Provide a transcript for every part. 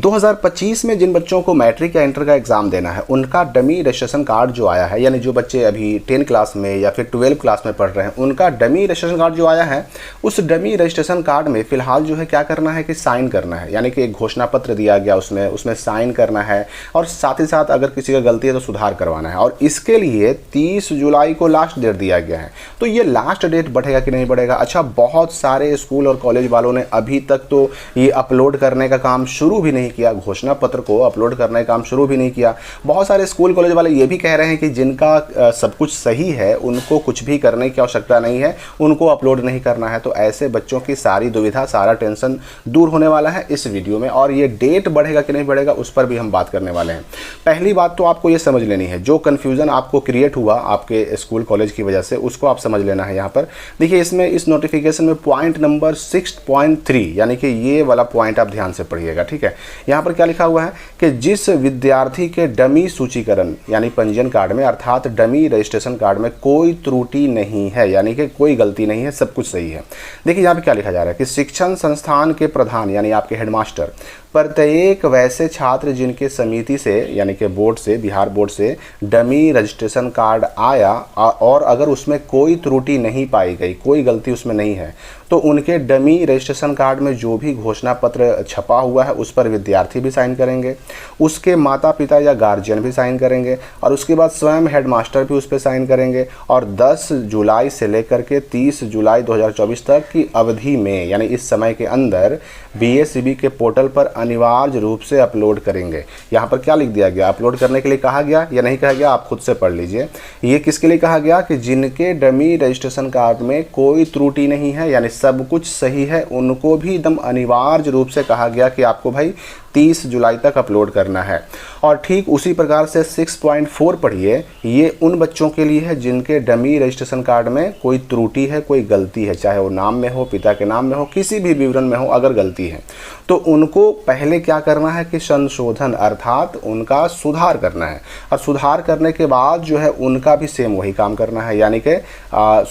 2025 में जिन बच्चों को मैट्रिक या इंटर का एग्ज़ाम देना है उनका डमी रजिस्ट्रेशन कार्ड जो आया है, यानी जो बच्चे अभी 10 क्लास में या फिर 12 क्लास में पढ़ रहे हैं उनका डमी रजिस्ट्रेशन कार्ड जो आया है, उस डमी रजिस्ट्रेशन कार्ड में फ़िलहाल जो है क्या करना है कि साइन करना है, यानी कि एक घोषणा पत्र दिया गया उसमें साइन करना है और साथ ही साथ अगर किसी का गलती है तो सुधार करवाना है। और इसके लिए 30 जुलाई को लास्ट डेट दिया गया है। तो ये लास्ट डेट बढ़ेगा कि नहीं बढ़ेगा? अच्छा, बहुत सारे स्कूल और कॉलेज वालों ने अभी तक तो ये अपलोड करने का काम शुरू भी नहीं किया, घोषणा पत्र को अपलोड करने का काम शुरू भी नहीं किया। बहुत सारे स्कूल कॉलेज वाले ये भी कह रहे हैं कि जिनका सब कुछ सही है उनको कुछ भी करने की आवश्यकता नहीं है, उनको अपलोड नहीं करना है। तो ऐसे बच्चों की सारी दुविधा, सारा टेंशन दूर होने वाला है इस वीडियो में। और ये डेट बढ़ेगा कि नहीं बढ़ेगा उस पर भी हम बात करने वाले हैं। पहली बात तो आपको ये समझ लेनी है, जो कन्फ्यूज़न आपको क्रिएट हुआ आपके स्कूल कॉलेज की वजह से, उसको आप समझ लेना है। यहाँ पर देखिए, इसमें इस नोटिफिकेशन में पॉइंट नंबर 6.3 यानी कि ये वाला पॉइंट आप ध्यान से पढ़िएगा, ठीक है। यहाँ पर क्या लिखा हुआ है कि जिस विद्यार्थी के डमी सूचीकरण यानी पंजीयन कार्ड में अर्थात डमी रजिस्ट्रेशन कार्ड में कोई त्रुटि नहीं है, यानी कि कोई गलती नहीं है, सब कुछ सही है। देखिए यहाँ पे क्या लिखा जा रहा है कि शिक्षण संस्थान के प्रधान यानी आपके हेडमास्टर प्रत्येक वैसे छात्र जिनके समिति से यानी कि बोर्ड से, बिहार बोर्ड से डमी रजिस्ट्रेशन कार्ड आया और अगर उसमें कोई त्रुटि नहीं पाई गई, कोई गलती उसमें नहीं है, तो उनके डमी रजिस्ट्रेशन कार्ड में जो भी घोषणा पत्र छपा हुआ है उस पर विद्यार्थी भी साइन करेंगे, उसके माता पिता या गार्जियन भी साइन करेंगे और उसके बाद स्वयं हेडमास्टर भी उस पर साइन करेंगे। और 10 जुलाई से लेकर के 30 जुलाई 2024 तक की अवधि में, यानी इस समय के अंदर BACB के पोर्टल पर अनिवार्य रूप से अपलोड करेंगे। यहाँ पर क्या लिख दिया गया? अपलोड करने के लिए कहा गया या नहीं कहा गया, आप खुद से पढ़ लीजिए। ये किसके लिए कहा गया कि जिनके डमी रजिस्ट्रेशन कार्ड में कोई त्रुटि नहीं है, यानी सब कुछ सही है, उनको भी एकदम अनिवार्य रूप से कहा गया कि आपको भाई 30 जुलाई तक अपलोड करना है। और ठीक उसी प्रकार से 6.4 पढ़िए, ये उन बच्चों के लिए है जिनके डमी रजिस्ट्रेशन कार्ड में कोई त्रुटि है, कोई गलती है, चाहे वो नाम में हो, पिता के नाम में हो, किसी भी विवरण में हो, अगर गलती है तो उनको पहले क्या करना है कि संशोधन अर्थात उनका सुधार करना है। और सुधार करने के बाद जो है उनका भी सेम वही काम करना है, यानी कि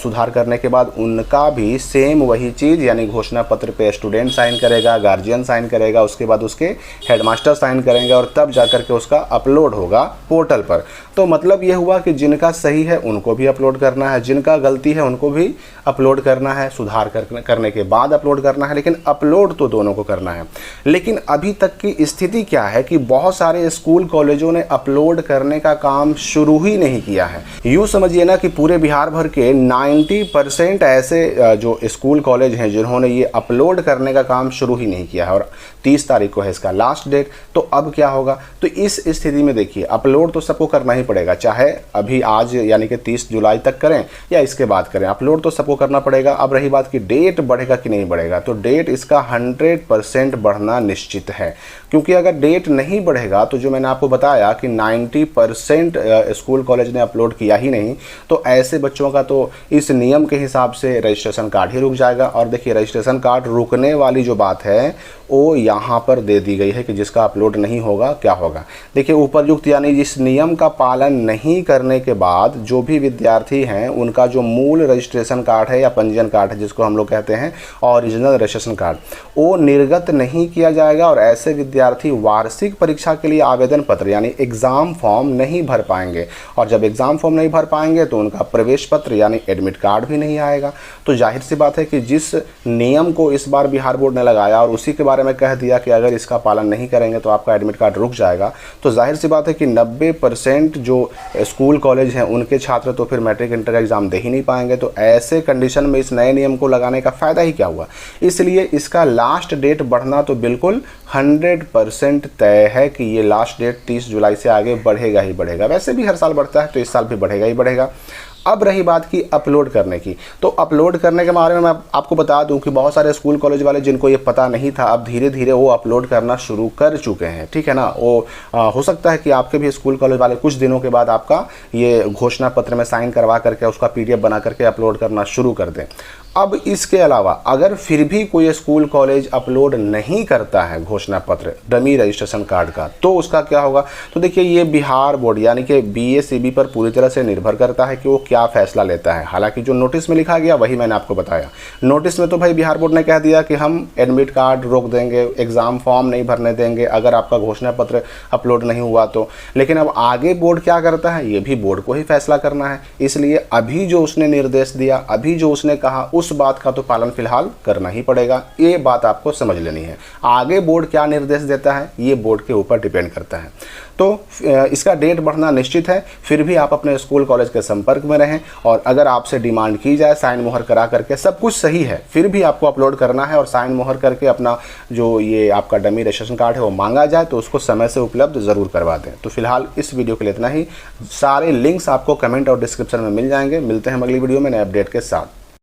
सुधार करने के बाद उनका भी सेम वही चीज़, यानी घोषणा पत्र पे स्टूडेंट साइन करेगा, गार्जियन साइन करेगा, उसके बाद उसके हेडमास्टर साइन करेंगे और तब जाकर के उसका अपलोड होगा पोर्टल पर। तो मतलब ये हुआ कि जिनका सही है उनको भी अपलोड करना है, जिनका गलती है उनको भी अपलोड करना है, सुधार करने के बाद अपलोड करना है, लेकिन अपलोड तो दोनों को करना है। लेकिन अभी तक की स्थिति क्या है कि बहुत सारे स्कूल कॉलेजों ने अपलोड करने का काम शुरू ही नहीं किया है। यूँ समझिए ना कि पूरे बिहार भर के 90% ऐसे जो स्कूल कॉलेज हैं जिन्होंने ये अपलोड करने का काम शुरू ही नहीं किया है और 30 तारीख को है इसका लास्ट डेट। तो अब क्या होगा? तो इस स्थिति में देखिए, अपलोड तो सबको करना ही पड़ेगा, चाहे अभी आज यानी कि 30 जुलाई तक करें या इसके बाद करें, अपलोड तो सबको करना पड़ेगा। अब रही बात कि डेट बढ़ेगा कि नहीं बढ़ेगा, तो डेट इसका 100% बढ़ना निश्चित है, क्योंकि अगर डेट नहीं बढ़ेगा तो जो मैंने आपको बताया कि 90% स्कूल कॉलेज ने अपलोड किया ही नहीं, तो ऐसे बच्चों का तो इस नियम के हिसाब से रजिस्ट्रेशन कार्ड ही रुक जाएगा। और देखिए, रजिस्ट्रेशन कार्ड रुकने वाली जो बात है वो यहाँ पर दे दी गई है कि जिसका अपलोड नहीं होगा क्या होगा। देखिए, उपरयुक्त यानी जिस नियम का पालन नहीं करने के बाद जो भी विद्यार्थी हैं उनका जो मूल रजिस्ट्रेशन कार्ड है या पंजीयन कार्ड है, जिसको हम लोग कहते हैं ओरिजिनल रजिस्ट्रेशन कार्ड, वो निर्गत नहीं किया जाएगा और ऐसे विद्यार्थी वार्षिक परीक्षा के लिए आवेदन पत्र यानी एग्ज़ाम फॉर्म नहीं भर पाएंगे। और जब एग्ज़ाम फॉर्म नहीं भर पाएंगे तो उनका प्रवेश पत्र यानी एडमिट कार्ड भी नहीं आएगा। तो जाहिर सी बात है कि जिस नियम को इस बार बिहार बोर्ड ने लगाया और उसी के बारे में कह दिया कि अगर इसका पालन नहीं करेंगे तो आपका एडमिट कार्ड रुक जाएगा, तो जाहिर सी बात है कि 90% जो स्कूल कॉलेज हैं उनके छात्र तो फिर मैट्रिक इंटर का एग्ज़ाम दे ही नहीं पाएंगे। तो ऐसे कंडीशन में इस नए नियम को लगाने का फ़ायदा ही क्या हुआ? इसलिए इसका लास्ट डेट बढ़ना तो बिल्कुल 100% तय है कि ये लास्ट डेट 30 जुलाई से आगे बढ़ेगा ही बढ़ेगा। वैसे भी हर साल बढ़ता है तो इस साल भी बढ़ेगा ही बढ़ेगा। अब रही बात की अपलोड करने की, तो अपलोड करने के बारे में मैं आपको बता दूं कि बहुत सारे स्कूल कॉलेज वाले जिनको ये पता नहीं था, अब धीरे धीरे वो अपलोड करना शुरू कर चुके हैं, ठीक है ना। वो हो सकता है कि आपके भी स्कूल कॉलेज वाले कुछ दिनों के बाद आपका ये घोषणा पत्र में साइन करवा करके उसका PDF बना करके अपलोड करना शुरू कर दें। अब इसके अलावा अगर फिर भी कोई स्कूल कॉलेज अपलोड नहीं करता है घोषणा पत्र डमी रजिस्ट्रेशन कार्ड का, तो उसका क्या होगा? तो देखिए, ये बिहार बोर्ड यानी कि BACB पर पूरी तरह से निर्भर करता है कि वो क्या फैसला लेता है। हालांकि जो नोटिस में लिखा गया वही मैंने आपको बताया। नोटिस में तो भाई बिहार बोर्ड ने कह दिया कि हम एडमिट कार्ड रोक देंगे, एग्ज़ाम फॉर्म नहीं भरने देंगे अगर आपका घोषणा पत्र अपलोड नहीं हुआ तो। लेकिन अब आगे बोर्ड क्या करता है, ये भी बोर्ड को ही फैसला करना है। इसलिए अभी जो उसने निर्देश दिया, अभी जो उसने कहा, उस बात का तो पालन फिलहाल करना ही पड़ेगा। ये बात आपको समझ लेनी है। आगे बोर्ड क्या निर्देश देता है ये बोर्ड के ऊपर डिपेंड करता है। तो इसका डेट बढ़ना निश्चित है। फिर भी आप अपने स्कूल कॉलेज के संपर्क में रहें, और अगर आपसे डिमांड की जाए साइन मोहर करा करके, सब कुछ सही है, फिर भी आपको अपलोड करना है और साइन मोहर करके अपना जो ये आपका डमी रजिस्ट्रेशन कार्ड है वो मांगा जाए, तो उसको समय से उपलब्ध ज़रूर करवा दें। तो फिलहाल इस वीडियो के लिए इतना ही। सारे लिंक्स आपको कमेंट और डिस्क्रिप्शन में मिल जाएंगे। मिलते हैं अगली वीडियो में नए अपडेट के साथ।